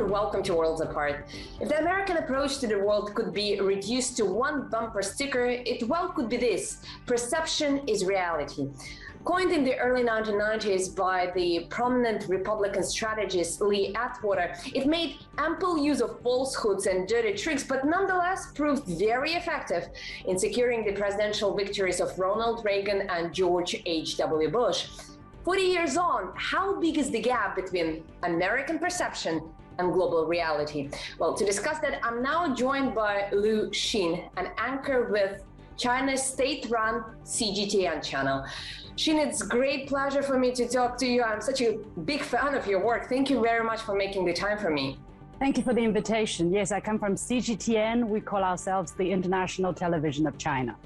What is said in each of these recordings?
everyone, welcome to Worlds Apart. If the American approach to the world could be reduced to one bumper sticker, it well could be this: perception is reality. Coined in the early 1990s by the prominent Republican strategist Lee Atwater, it made ample use of falsehoods and dirty tricks, but nonetheless proved very effective in securing the presidential victories of Ronald Reagan and George H.W. Bush. 40 years on, how big is the gap between American perception and global reality? Well, to discuss that, I'm now joined by Lu Xin, an anchor with China's state-run CGTN channel. Xin, it's a great pleasure for me to talk to you. I'm such a big fan of your work. Thank you very much for making the time for me. Thank you for the invitation. Yes, I come from CGTN. We call ourselves the International Television of China.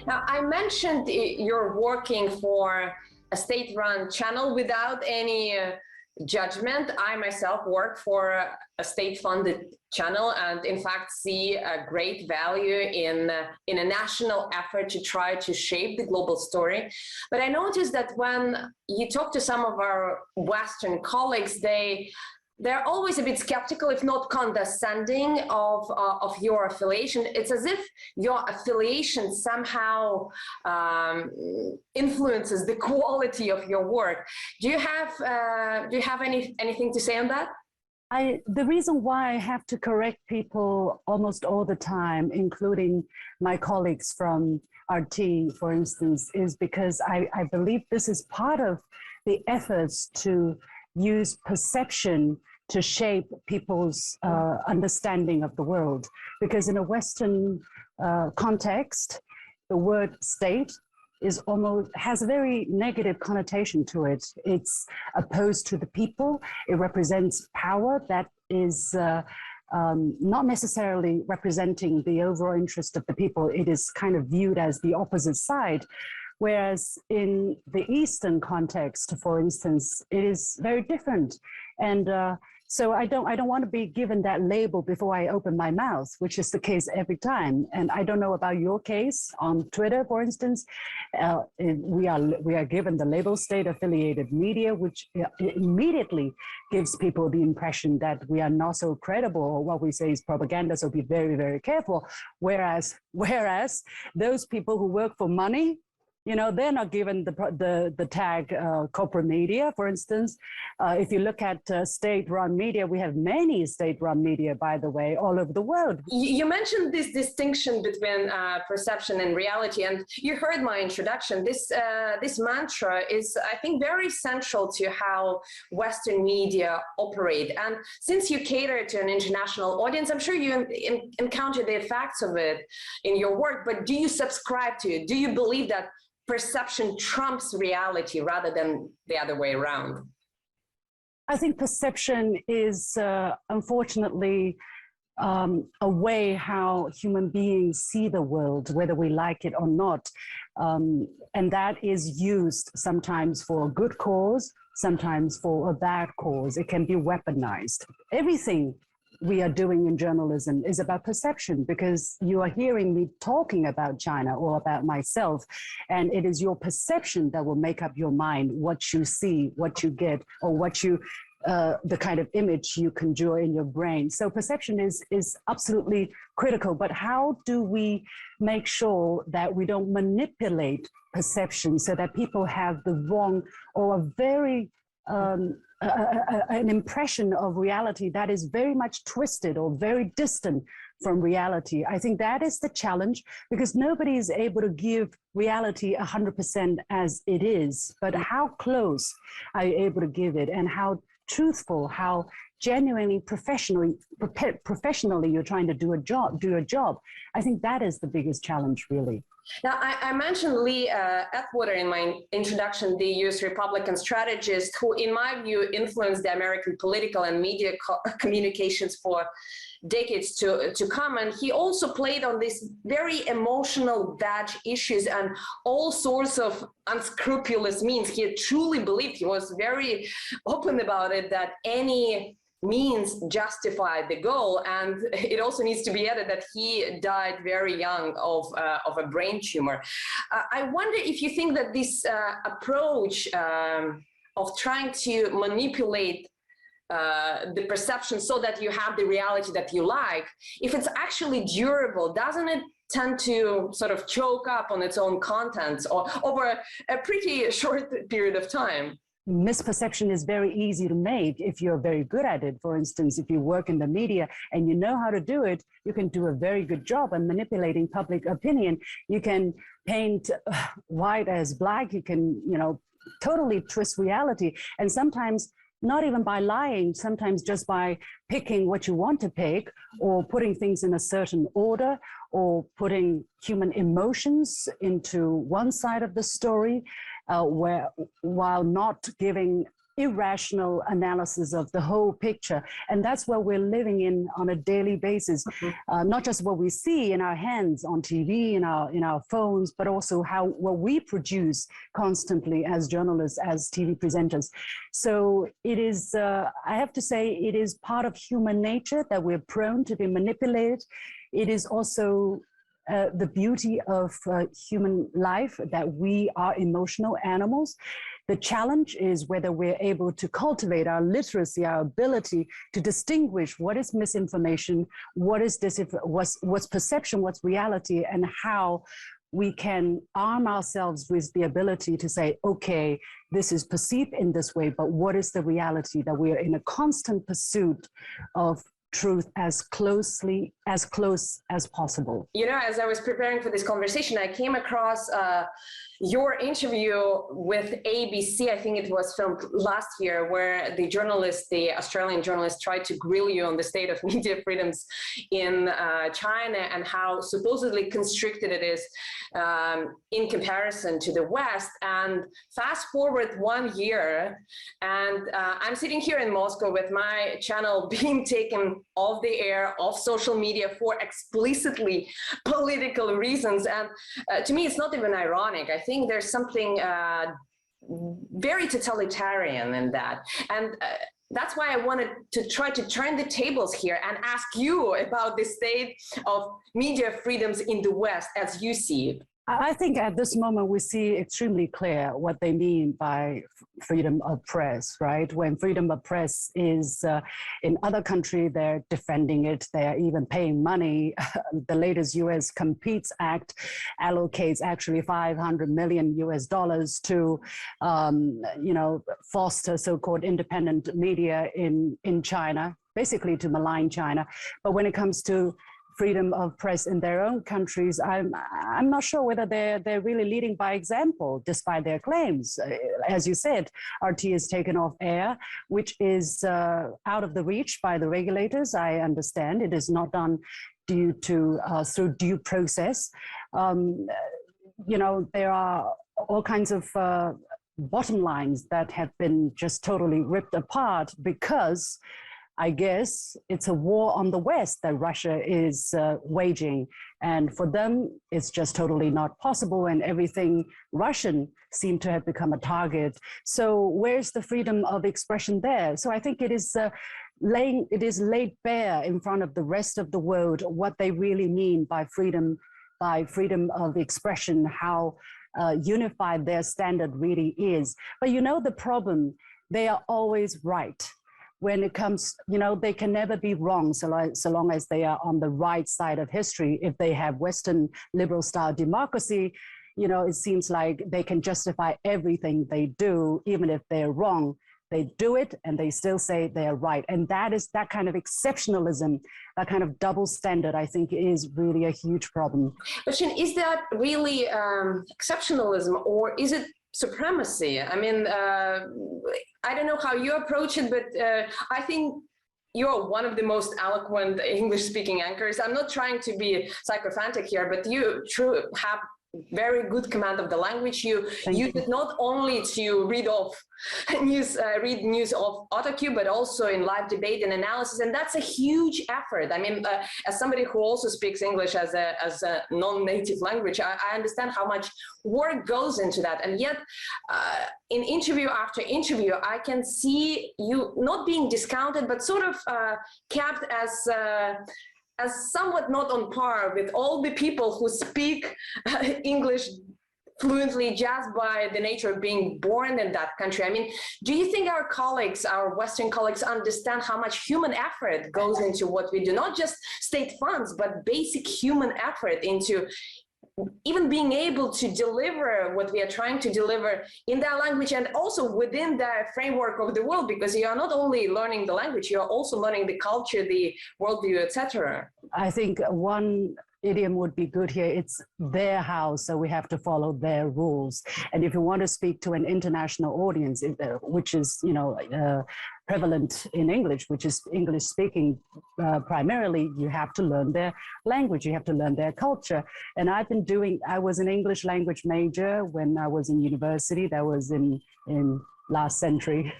Now, I mentioned you're working for a state-run channel without any judgment. I myself work for a state-funded channel and in fact see a great value in a national effort to try to shape the global story. But I noticed that when you talk to some of our Western colleagues, they're always a bit skeptical, if not condescending, of your affiliation. It's as if your affiliation somehow influences the quality of your work. Do you have anything to say on that? The reason why I have to correct people almost all the time, including my colleagues from RT, for instance, is because I believe this is part of the efforts to use perception to shape people's understanding of the world. Because in a Western context, the word state has a very negative connotation to it. It's opposed to the people. It represents power that is not necessarily representing the overall interest of the people. It is kind of viewed as the opposite side. Whereas in the Eastern context, for instance, it is very different. And so I don't want to be given that label before I open my mouth, which is the case every time. And I don't know about your case on Twitter, for instance. We are given the label state-affiliated media, which immediately gives people the impression that we are not so credible, or what we say is propaganda, so be very, very careful. Whereas those people who work for money, you know, they're not given the tag corporate media, for instance. If you look at state-run media, we have many state-run media, by the way, all over the world. You mentioned this distinction between perception and reality, and you heard my introduction. This mantra is, I think, very central to how Western media operate. And since you cater to an international audience, I'm sure you encounter the effects of it in your work, but do you subscribe to it? Do you believe that perception trumps reality rather than the other way around? I think perception is, unfortunately, a way how human beings see the world, whether we like it or not. And that is used sometimes for a good cause, sometimes for a bad cause. It can be weaponized. Everything we are doing in journalism is about perception, because you are hearing me talking about China or about myself, and it is your perception that will make up your mind, what you see, what you get, or what you the kind of image you conjure in your brain. So perception is absolutely critical, but how do we make sure that we don't manipulate perception so that people have the wrong or a very an impression of reality that is very much twisted or very distant from reality? I think that is the challenge, because nobody is able to give reality 100% as it is, but how close are you able to give it, and how truthful, how genuinely professionally you're trying to do a job. I think that is the biggest challenge, really. Now, I mentioned Lee Atwater in my introduction, the US Republican strategist who, in my view, influenced the American political and media communications for decades to come. And he also played on these very emotional badge issues and all sorts of unscrupulous means. He truly believed, he was very open about it, that any means justify the goal. And it also needs to be added that he died very young of a brain tumor. I wonder if you think that this approach of trying to manipulate the perception so that you have the reality that you like, if it's actually durable, doesn't it tend to sort of choke up on its own contents or over a pretty short period of time? Misperception is very easy to make if you're very good at it. For instance, if you work in the media and you know how to do it, you can do a very good job at manipulating public opinion. You can paint white as black. You can, totally twist reality. And sometimes not even by lying, sometimes just by picking what you want to pick or putting things in a certain order or putting human emotions into one side of the story, while not giving irrational analysis of the whole picture. And that's what we're living in on a daily basis. Not just what we see in our hands on TV, in our phones, but also what we produce constantly as journalists, as TV presenters. So it is, I have to say, it is part of human nature that we're prone to be manipulated. It is also the beauty of human life, that we are emotional animals. The challenge is whether we're able to cultivate our literacy, our ability to distinguish what is misinformation, what is what's perception, what's reality, and how we can arm ourselves with the ability to say, okay, this is perceived in this way, but what is the reality? That we are in a constant pursuit of truth as close as possible. As I was preparing for this conversation, I came across your interview with ABC. I think it was filmed last year, where the Australian journalist, tried to grill you on the state of media freedoms in China and how supposedly constricted it is in comparison to the West. And fast forward 1 year, and I'm sitting here in Moscow with my channel being taken off the air, off social media for explicitly political reasons. And to me, it's not even ironic. I think there's something very totalitarian in that. And that's why I wanted to try to turn the tables here and ask you about the state of media freedoms in the West as you see it. I think at this moment we see extremely clear what they mean by freedom of press, right? When freedom of press is in other countries, they're defending it. They're even paying money. The latest U.S. Competes Act allocates actually $500 million to, foster so-called independent media in China, basically to malign China. But when it comes to freedom of press in their own countries, I'm not sure whether they're really leading by example, despite their claims. As you said, RT is taken off air, which is out of the reach by the regulators. I understand it is not done due to through due process. There are all kinds of bottom lines that have been just totally ripped apart because I guess it's a war on the West that Russia is waging. And for them, it's just totally not possible. And everything Russian seemed to have become a target. So where's the freedom of expression there? So I think it is laid bare in front of the rest of the world what they really mean by freedom of expression, how unified their standard really is. But the problem, they are always right. When it comes, they can never be wrong so long as they are on the right side of history. If they have Western liberal style democracy, it seems like they can justify everything they do, even if they're wrong. They do it and they still say they're right. And that kind of exceptionalism, that kind of double standard, I think is really a huge problem. But Shin, is that really exceptionalism, or is it supremacy? I mean, I don't know how you approach it, but I think you're one of the most eloquent English-speaking anchors. I'm not trying to be sycophantic here, but you have very good command of the language. You did not only to read news of autocue, but also in live debate and analysis, and that's a huge effort. I mean, as somebody who also speaks English as a non-native language, I understand how much work goes into that, and yet in interview after interview, I can see you not being discounted, but sort of kept as somewhat not on par with all the people who speak English fluently just by the nature of being born in that country. I mean, do you think our colleagues, our Western colleagues, understand how much human effort goes into what we do? Not just state funds, but basic human effort into even being able to deliver what we are trying to deliver in that language, and also within the framework of the world, because you are not only learning the language, you are also learning the culture, the worldview, etc. I think one idiom would be good here. It's their house, so we have to follow their rules. And if you want to speak to an international audience, which is, prevalent in English, which is English speaking primarily, you have to learn their language, you have to learn their culture. And I was an English language major when I was in university. That was in last century.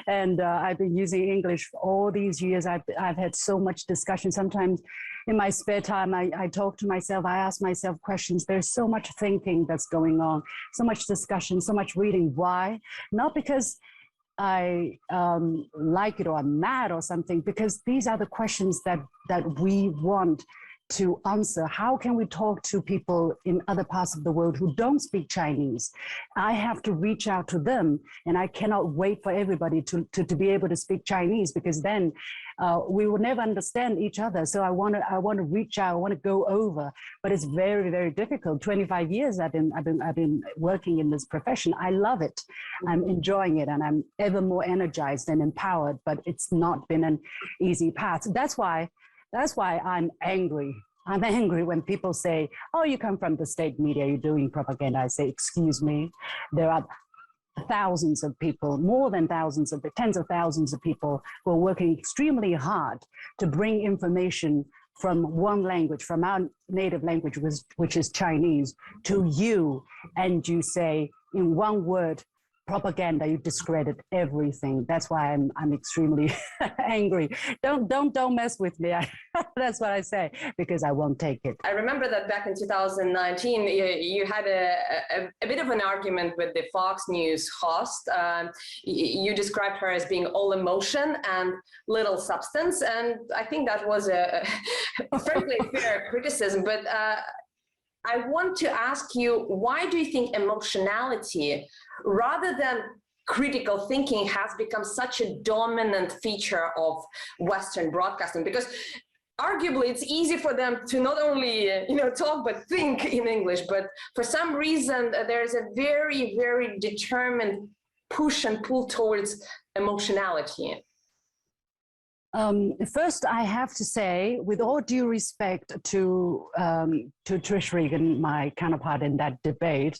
And I've been using English for all these years. I've had so much discussion. Sometimes in my spare time, I talk to myself, I ask myself questions. There's so much thinking that's going on, so much discussion, so much reading. Why? Not because I like it or I'm mad or something, because these are the questions that we want to answer. How can we talk to people in other parts of the world who don't speak Chinese? I have to reach out to them, and I cannot wait for everybody to be able to speak Chinese, because then we will never understand each other. So I want to reach out, I want to go over, but it's very, very difficult. 25 years I've been working in this profession. I love it. I'm enjoying it, and I'm ever more energized and empowered, but it's not been an easy path. That's why I'm angry. I'm angry when people say, oh, you come from the state media, you're doing propaganda. I say, excuse me, there are thousands of people, more than thousands of tens of thousands of people who are working extremely hard to bring information from one language, from our native language, which is Chinese, to you, and you say in one word, propaganda, you discredit everything. That's why I'm extremely angry. Don't mess with me. That's what I say, because I won't take it. I remember that back in 2019, you had a bit of an argument with the Fox News host. You described her as being all emotion and little substance, and I think that was a perfectly fair criticism. But I want to ask you, why do you think emotionality, rather than critical thinking, has become such a dominant feature of Western broadcasting? Because arguably it's easy for them to not only talk but think in English, but for some reason there's a very, very determined push and pull towards emotionality. First, I have to say, with all due respect to Trish Regan, my counterpart in that debate,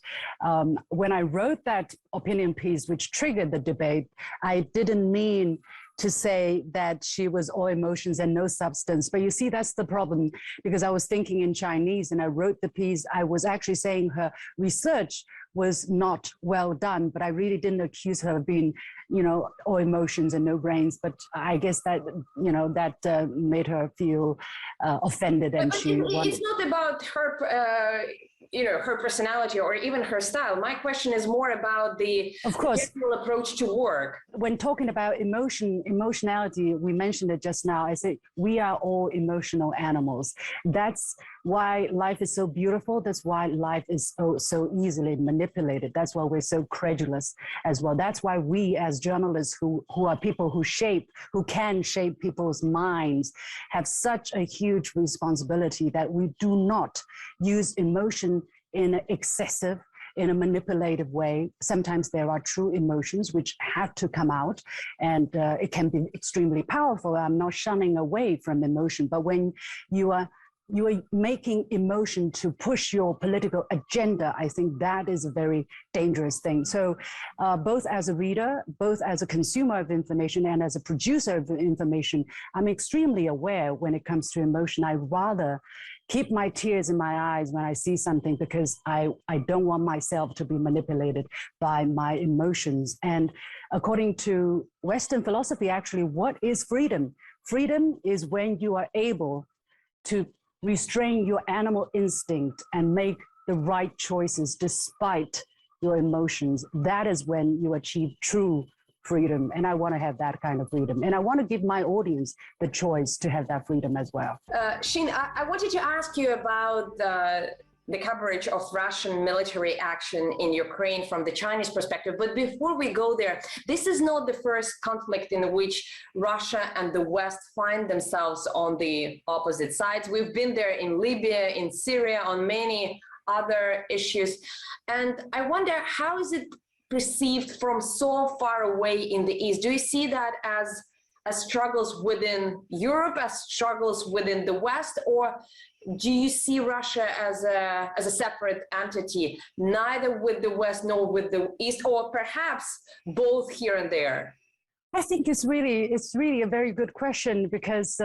when I wrote that opinion piece, which triggered the debate, I didn't mean to say that she was all emotions and no substance. But you see, that's the problem, because I was thinking in Chinese and I wrote the piece. I was actually saying her research was not well done, but I really didn't accuse her of being, all emotions and no brains. But I guess that, that made her feel offended, and it's not about her, her personality or even her style. My question is more about the general approach to work. When talking about emotionality, we mentioned it just now. I say we are all emotional animals. That's why life is so beautiful. That's why life is so easily manipulated. That's why we're so credulous as well. That's why we, as journalists who are people who can shape people's minds, have such a huge responsibility that we do not use emotion in an excessive, in a manipulative way. Sometimes there are true emotions which have to come out, and it can be extremely powerful. I'm not shunning away from emotion, but when you are making emotion to push your political agenda, I think that is a very dangerous thing. So both as a reader, both as a consumer of information and as a producer of information, I'm extremely aware when it comes to emotion. I rather keep my tears in my eyes when I see something, because I don't want myself to be manipulated by my emotions. And according to Western philosophy, actually, what is freedom? Freedom is when you are able to restrain your animal instinct and make the right choices despite your emotions. That is when you achieve true freedom. And I want to have that kind of freedom. And I want to give my audience the choice to have that freedom as well. Xin, I wanted to ask you about the coverage of Russian military action in Ukraine from the Chinese perspective. But before we go there, this is not the first conflict in which Russia and the West find themselves on the opposite sides. We've been there in Libya, in Syria, on many other issues. And I wonder, how is it perceived from so far away in the East? Do you see that as struggles within Europe, as struggles within the West, or do you see Russia as a separate entity, neither with the West nor with the East, or perhaps both here and there? I think it's really a very good question, because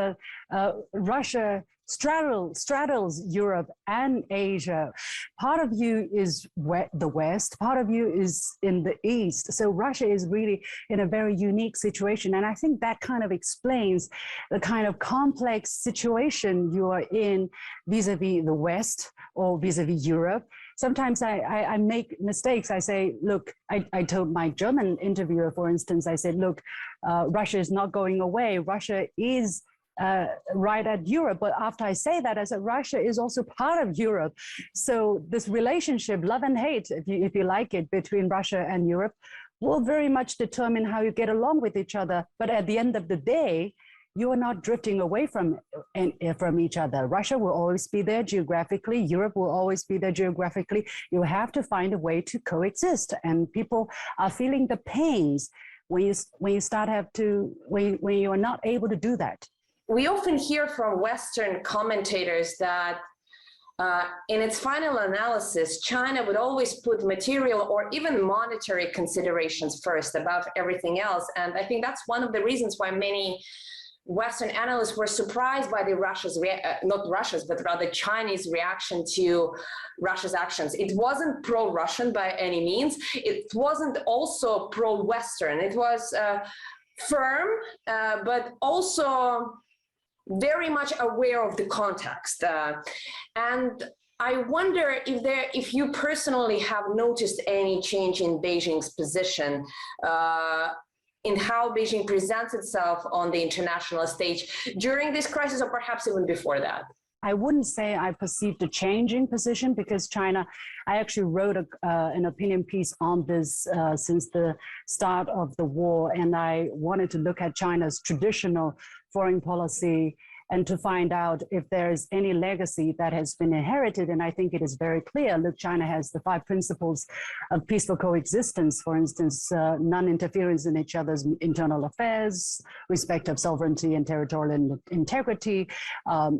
Russia straddles Europe and Asia. Part of you is the West, part of you is in the East. So Russia is really in a very unique situation. And I think that kind of explains the kind of complex situation you are in vis-a-vis the West or vis-a-vis Europe. Sometimes I make mistakes. I say, look, I told my German interviewer, for instance, I said, look, Russia is not going away. Russia is right at Europe. But after I say that, I said, Russia is also part of Europe. So this relationship, love and hate, if you like it, between Russia and Europe will very much determine how you get along with each other. But at the end of the day, you are not drifting away from each other. Russia will always be there geographically. Europe will always be there geographically. You have to find a way to coexist. And people are feeling the pains when you are not able to do that. We often hear from Western commentators that in its final analysis, China would always put material or even monetary considerations first above everything else. And I think that's one of the reasons why many Western analysts were surprised by Chinese reaction to Russia's actions. It wasn't pro-Russian by any means. It wasn't also pro-Western. It was firm, but also very much aware of the context. And I wonder if you personally have noticed any change in Beijing's position in how Beijing presents itself on the international stage during this crisis, or perhaps even before that? I wouldn't say I perceived a change in position, because China, I actually wrote an opinion piece on this since the start of the war, and I wanted to look at China's traditional foreign policy and to find out if there is any legacy that has been inherited. And I think it is very clear. Look, China has the 5 principles of peaceful coexistence, for instance, non-interference in each other's internal affairs, respect of sovereignty and territorial integrity,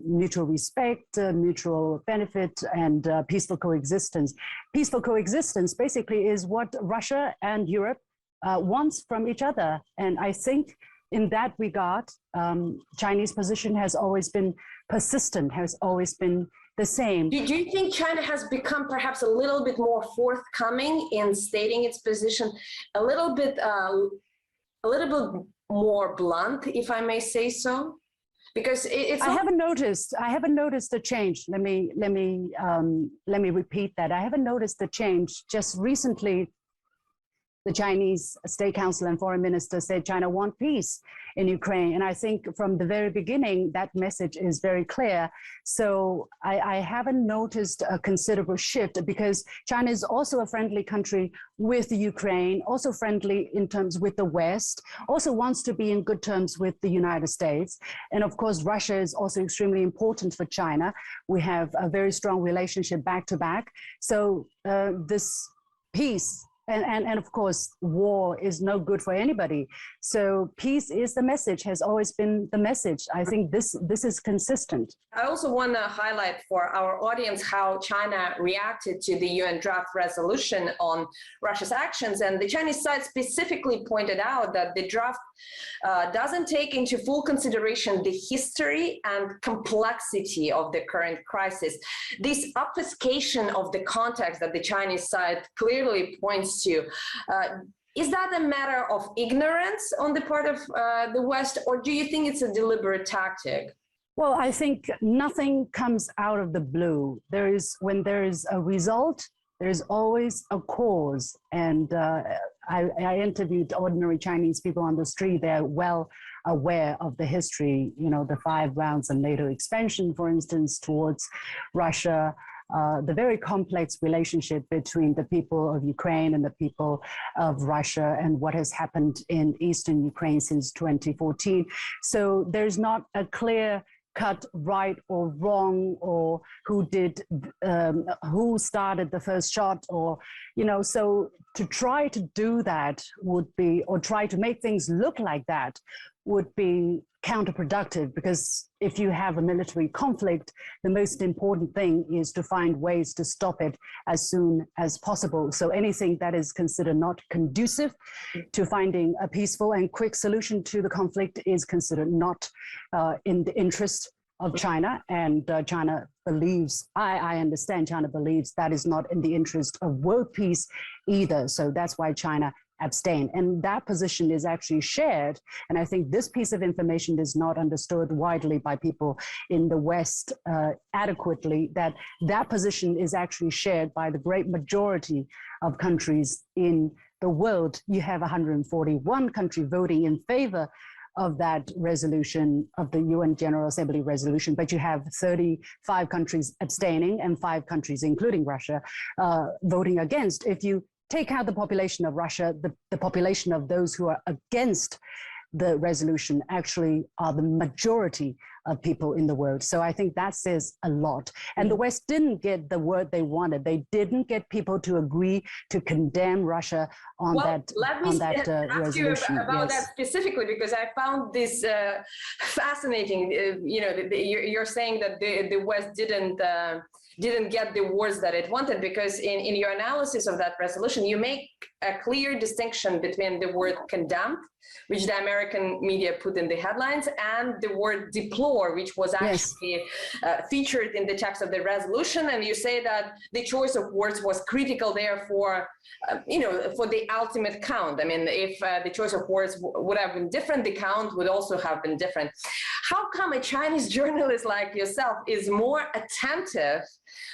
mutual respect, mutual benefit, and peaceful coexistence. Peaceful coexistence basically is what Russia and Europe wants from each other. And I think in that regard, Chinese position has always been persistent, has always been the same. Do you think China has become perhaps a little bit more forthcoming in stating its position, a little bit more blunt, if I may say so? Because I haven't noticed a change. Let me repeat that. I haven't noticed a change. Just recently, the Chinese State Council and Foreign Minister said China wants peace in Ukraine. And I think from the very beginning, that message is very clear. So I haven't noticed a considerable shift, because China is also a friendly country with Ukraine, also friendly in terms with the West, also wants to be in good terms with the United States. And of course, Russia is also extremely important for China. We have a very strong relationship back to back. So this peace, and of course, war is no good for anybody. So peace is the message, has always been the message. I think this is consistent. I also want to highlight for our audience how China reacted to the UN draft resolution on Russia's actions. And the Chinese side specifically pointed out that the draft doesn't take into full consideration the history and complexity of the current crisis. This obfuscation of the context that the Chinese side clearly points to, is that a matter of ignorance on the part of the West, or do you think it's a deliberate tactic? Well, I think nothing comes out of the blue. When there is a result, there's always a cause. And I interviewed ordinary Chinese people on the street. They're well aware of the history, the 5 rounds of NATO expansion, for instance, towards Russia, the very complex relationship between the people of Ukraine and the people of Russia and what has happened in eastern Ukraine since 2014. So there's not a clear cut right or wrong, or who started the first shot, or so to try to do that would be, or try to make things look like that would be counterproductive, because if you have a military conflict, the most important thing is to find ways to stop it as soon as possible. So anything that is considered not conducive to finding a peaceful and quick solution to the conflict is considered not in the interest of China. And China believes, I understand China believes that is not in the interest of world peace either. So that's why China abstain. And that position is actually shared. And I think this piece of information is not understood widely by people in the West adequately, that position is actually shared by the great majority of countries in the world. You have 141 countries voting in favor of that resolution, of the UN General Assembly resolution, but you have 35 countries abstaining and 5 countries, including Russia, voting against. If you take out the population of Russia, the population of those who are against the resolution actually are the majority of people in the world. So I think that says a lot. And the West didn't get the word they wanted. They didn't get people to agree to condemn Russia on that resolution. About that specifically, because I found this fascinating. You're saying that the West didn't get the words that it wanted, because in your analysis of that resolution, you make a clear distinction between the word condemned, which the American media put in the headlines, and the word deplore, which was actually featured in the text of the resolution. And you say that the choice of words was critical there for the ultimate count. I mean, if the choice of words would have been different, the count would also have been different. How come a Chinese journalist like yourself is more attentive,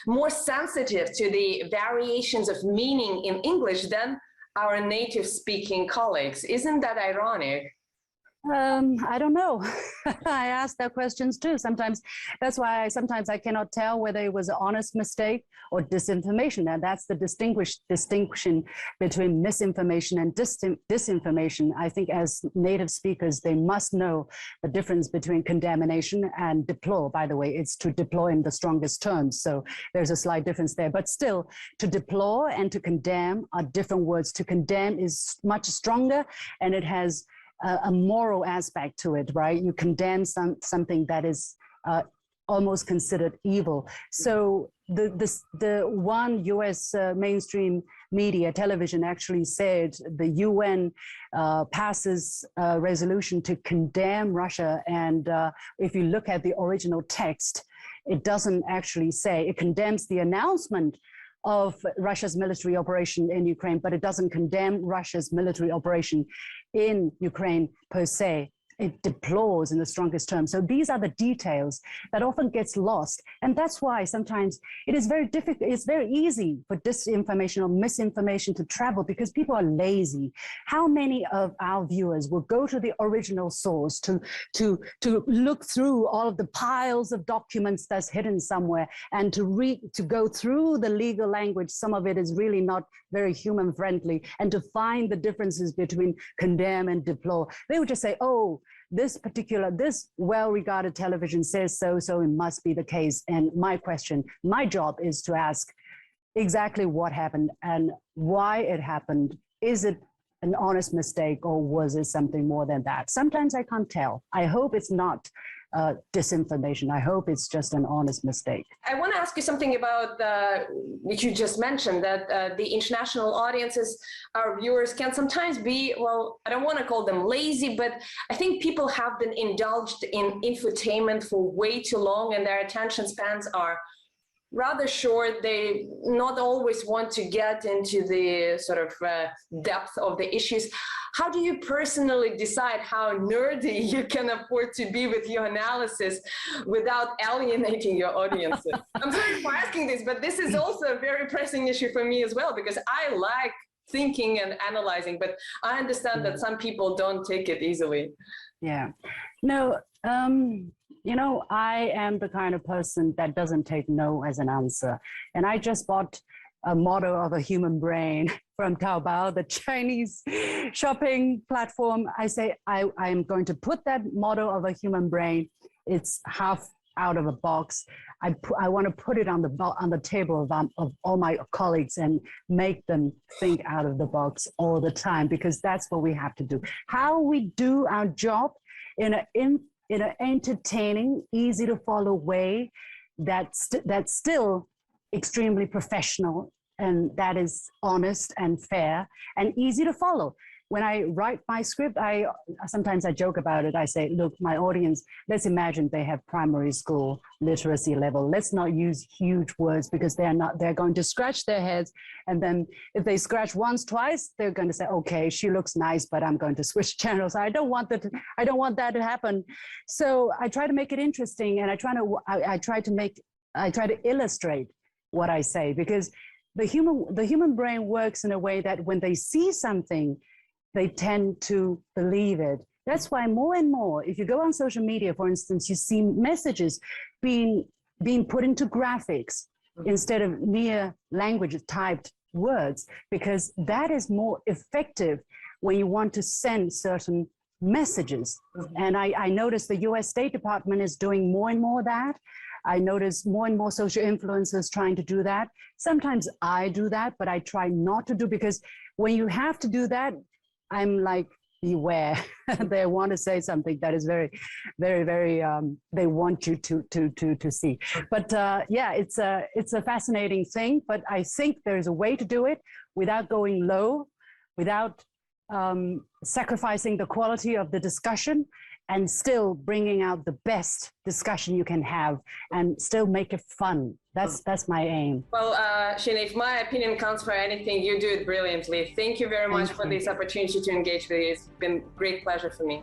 more sensitive to the variations of meaning in English than our native speaking colleagues? Isn't that ironic? I don't know. I ask that questions too. Sometimes that's why sometimes I cannot tell whether it was an honest mistake or disinformation. And that's the distinction between misinformation and disinformation. I think as native speakers, they must know the difference between condemnation and deplore. By the way, it's to deplore in the strongest terms. So there's a slight difference there. But still, to deplore and to condemn are different words. To condemn is much stronger, and it has a moral aspect to it, right? You condemn something that is almost considered evil. So the one U.S. Mainstream media, television, actually said the UN passes a resolution to condemn Russia. And if you look at the original text, it doesn't actually say, it condemns the announcement of Russia's military operation in Ukraine, but it doesn't condemn Russia's military operation in Ukraine per se. It deplores in the strongest terms. So these are the details that often gets lost. And that's why sometimes it is very difficult. It's very easy for disinformation or misinformation to travel because people are lazy. How many of our viewers will go to the original source to look through all of the piles of documents that's hidden somewhere and to go through the legal language? Some of it is really not very human friendly, and to find the differences between condemn and deplore. They would just say, oh, this well-regarded television says so it must be the case. And my job is to ask exactly what happened and why it happened. Is it an honest mistake, or was it something more than that? Sometimes I can't tell. I hope it's not disinformation. I hope it's just an honest mistake. I want to ask you something about which you just mentioned, that the international audiences, our viewers, can sometimes be, well, I don't want to call them lazy, but I think people have been indulged in infotainment for way too long, and their attention spans are rather short. They not always want to get into the sort of depth of the issues. How do you personally decide how nerdy you can afford to be with your analysis without alienating your audiences? I'm sorry for asking this, but this is also a very pressing issue for me as well, because I like thinking and analyzing, but I understand that some people don't take it easily. Yeah. No, you know, I am the kind of person that doesn't take no as an answer. And I just bought a model of a human brain from Taobao, the Chinese shopping platform. I say, I'm going to put that model of a human brain. It's half out of a box. I want to put it on the table of all my colleagues and make them think out of the box all the time, because that's what we have to do. How we do our job in an entertaining, easy to follow way that's still extremely professional, and that is honest and fair and easy to follow. When I write my script, sometimes I joke about it. I say, look, my audience, let's imagine they have primary school literacy level. Let's not use huge words, because they're going to scratch their heads. And then if they scratch once, twice, they're going to say, okay, she looks nice, but I'm going to switch channels. I don't want that to happen. So I try to make it interesting, and I try to illustrate what I say, because the human brain works in a way that when they see something, they tend to believe it. That's why more and more, if you go on social media, for instance, you see messages being put into graphics instead of mere language typed words, because that is more effective when you want to send certain messages. And I notice the US State Department is doing more and more of that. I notice more and more social influencers trying to do that. Sometimes I do that, but I try not to do, because when you have to do that, I'm like, beware. They want to say something that is very, very, very, they want you to see. But yeah, it's a fascinating thing, but I think there's a way to do it without going low, without sacrificing the quality of the discussion, and still bringing out the best discussion you can have, and still make it fun. That's my aim. Well, Sheena, if my opinion counts for anything, you do it brilliantly. Thank you very much for this opportunity to engage with you. It's been a great pleasure for me.